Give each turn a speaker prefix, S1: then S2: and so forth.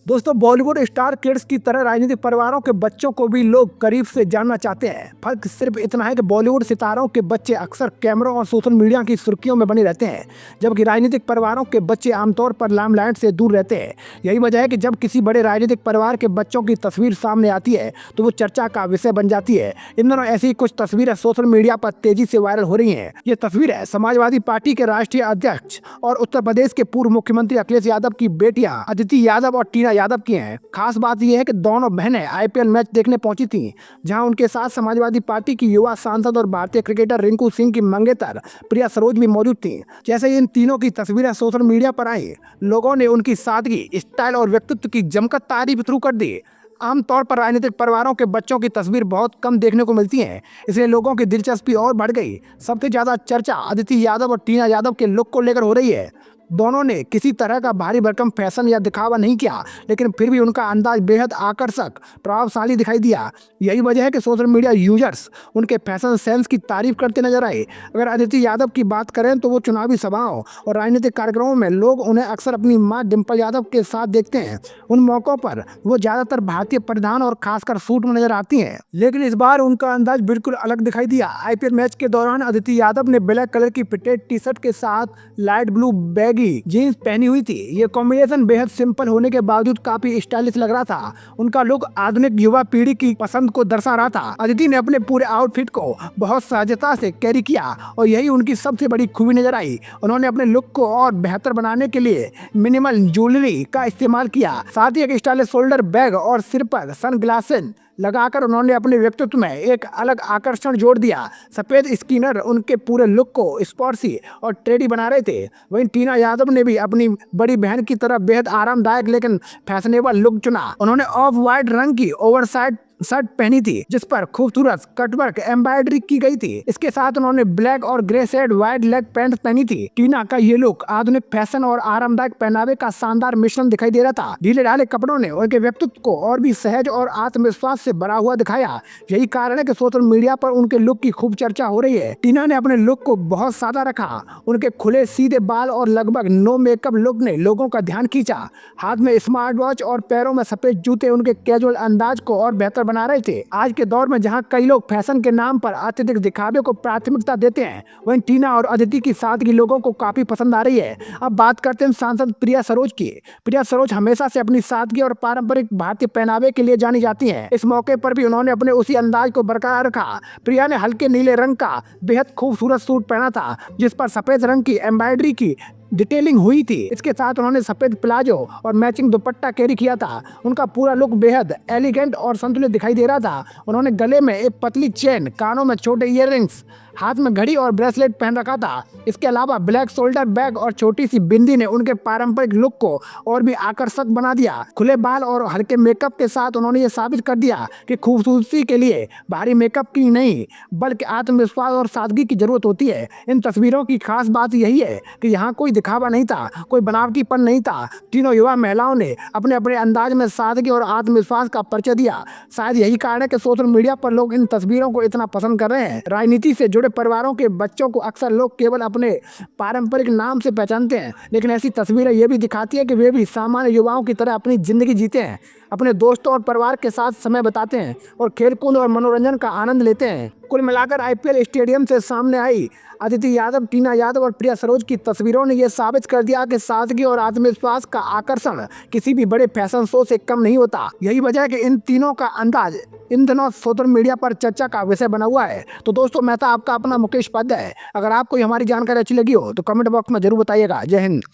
S1: दोस्तों, Bollywood star kids की तरह राजनीतिक परिवारों के बच्चों को भी लोग करीब से जानना चाहते हैं। फर्क सिर्फ इतना है कि बॉलीवुड सितारों के बच्चे अक्सर कैमरों और सोशल मीडिया की सुर्खियों में बने रहते हैं, जबकि राजनीतिक परिवारों के बच्चे आमतौर पर लाइमलाइट से दूर रहते हैं। यही वजह है कि जब किसी बड़े राजनीतिक परिवार के बच्चों की तस्वीर सामने आती है तो वो चर्चा का विषय बन जाती है। इन दिनों ऐसी कुछ तस्वीरें सोशल मीडिया पर तेजी से वायरल हो रही हैं। ये तस्वीरें समाजवादी पार्टी के राष्ट्रीय अध्यक्ष और उत्तर प्रदेश के पूर्व मुख्यमंत्री अखिलेश यादव की बेटियां अदिति यादव और टीना यादव की हैं। खास बात यह है कि दोनों बहनें आईपीएल मैच देखने पहुंची थीं, जहां उनके साथ समाजवादी पार्टी की युवा सांसद और भारतीय क्रिकेटर रिंकू सिंह की मंगेतर प्रिया सरोज भी मौजूद थीं। जैसे ही इन तीनों की तस्वीरें सोशल मीडिया पर आई, लोगों ने उनकी सादगी, स्टाइल और व्यक्तित्व की जमकर तारीफ शुरू कर दी। आमतौर पर राजनीतिक परिवारों के बच्चों की तस्वीर बहुत कम देखने को मिलती है, इसलिए लोगों की दिलचस्पी और बढ़ गई। सबसे ज्यादा चर्चा अदिति यादव और टीना यादव के लुक को लेकर हो रही है। दोनों ने किसी तरह का भारी भरकम फैशन या दिखावा नहीं किया, लेकिन फिर भी उनका अंदाज बेहद आकर्षक, प्रभावशाली दिखाई दिया। यही वजह है कि सोशल मीडिया यूजर्स उनके फैशन सेंस की तारीफ करते नजर आए। अगर अदिति यादव की बात करें तो वो चुनावी सभाओं और राजनीतिक कार्यक्रमों में लोग उन्हें अक्सर अपनी मां डिंपल यादव के साथ देखते हैं। उन मौक़ों पर वो ज्यादातर भारतीय परिधान और खासकर सूट में नजर आती हैं, लेकिन इस बार उनका अंदाज बिल्कुल अलग दिखाई दिया। आईपीएल मैच के दौरान अदिति यादव ने ब्लैक कलर की फिटेड टी शर्ट के साथ लाइट ब्लू बैग जीन्स पहनी हुई थी। ये कॉम्बिनेशन बेहद सिंपल होने के बावजूद काफी स्टाइलिश लग रहा था। उनका लुक आधुनिक युवा पीढ़ी की पसंद को दर्शा रहा था। अदिति ने अपने पूरे आउटफिट को बहुत सहजता से कैरी किया और यही उनकी सबसे बड़ी खूबी नजर आई। उन्होंने अपने लुक को और बेहतर बनाने के लिए मिनिमल ज्वेलरी का इस्तेमाल किया, साथ ही एक स्टाइलिश शोल्डर बैग और सिर पर सनग्लासेस लगाकर उन्होंने अपने व्यक्तित्व में एक अलग आकर्षण जोड़ दिया। सफेद स्किनर उनके पूरे लुक को स्पोर्टी और ट्रेडी बना रहे थे। वहीं टीना यादव ने भी अपनी बड़ी बहन की तरह बेहद आरामदायक लेकिन फैशनेबल लुक चुना। उन्होंने ऑफ वाइट रंग की ओवरसाइज शर्ट पहनी थी, जिस पर खूबसूरत कटवर्क एम्ब्रॉयडरी की गई थी। इसके साथ उन्होंने ब्लैक और grey shade white leg pant पहनी थी। टीना का ये लुक आधुनिक फैशन और आरामदायक पहनावे का शानदार मिश्रण दिखाई दे रहा था। ढीले ढाले कपड़ों ने उनके व्यक्तित्व को और भी सहज और आत्मविश्वास से भरा हुआ दिखाया। यही कारण है कि सोशल मीडिया पर उनके लुक की खूब चर्चा हो रही है। टीना ने अपने लुक को बहुत सादा रखा। उनके खुले सीधे बाल और लगभग नो मेकअप लुक ने लोगों का ध्यान खींचा। हाथ में स्मार्ट वॉच और पैरों में सफेद जूते उनके कैजुअल अंदाज को और बेहतर बना रहे थे। आज के दौर में जहां कई लोग फैशन के नाम पर अत्यधिक दिखावे को प्राथमिकता देते हैं, वहीं टीना और अदिति की सादगी लोगों को काफी पसंद आ रही है। अब बात करते हैं सांसद प्रिया सरोज की। प्रिया सरोज हमेशा से अपनी सादगी और पारंपरिक भारतीय पहनावे के लिए जानी जाती हैं। इस मौके पर भी उन्होंने अपने उसी अंदाज को बरकरार रखा। प्रिया ने हल्के नीले रंग का बेहद खूबसूरत सूट पहना था, जिस पर सफेद रंग की एम्ब्रॉयडरी की डिटेलिंग हुई थी। इसके साथ उन्होंने सफेद प्लाजो और मैचिंग दुपट्टा कैरी किया था। उनका पूरा लुक बेहद एलिगेंट और संतुलित दिखाई दे रहा था। उन्होंने गले में एक पतली चेन, कानों में छोटे ईयररिंग्स, हाथ में घड़ी और ब्रेसलेट पहन रखा था। इसके अलावा ब्लैक शोल्डर बैग और छोटी सी बिंदी ने उनके पारंपरिक लुक को और भी आकर्षक बना दिया। खुले बाल और हल्के मेकअप के साथ उन्होंने ये साबित कर दिया कि खूबसूरती के लिए भारी मेकअप की नहीं, बल्कि आत्मविश्वास और सादगी की जरूरत होती है। इन तस्वीरों की खास बात यही है कि यहाँ कोई दिखावा नहीं था, कोई बनावटीपन नहीं था। तीनों युवा महिलाओं ने अपने अपने अंदाज में सादगी और आत्मविश्वास का परिचय दिया। शायद यही कारण है कि सोशल मीडिया पर लोग इन तस्वीरों को इतना पसंद कर रहे हैं। राजनीति से जुड़े परिवारों के बच्चों को अक्सर लोग केवल अपने पारंपरिक नाम से पहचानते हैं, लेकिन ऐसी तस्वीरें ये भी दिखाती है कि वे भी सामान्य युवाओं की तरह अपनी जिंदगी जीते हैं, अपने दोस्तों और परिवार के साथ समय बिताते हैं और खेलकूद और मनोरंजन का आनंद लेते हैं। कुल मिलाकर आईपीएल स्टेडियम से सामने आई अदिति यादव, टीना यादव और प्रिया सरोज की तस्वीरों ने यह साबित कर दिया कि सादगी और आत्मविश्वास का आकर्षण किसी भी बड़े फैशन शो से कम नहीं होता। यही वजह है कि इन तीनों का अंदाज इन दिनों सोशल मीडिया पर चर्चा का विषय बना हुआ है। तो दोस्तों, मैं था आपका अपना मुकेश उपाध्याय। अगर आपको हमारी जानकारी अच्छी लगी हो तो कमेंट बॉक्स में जरूर बताइएगा। जय हिंद।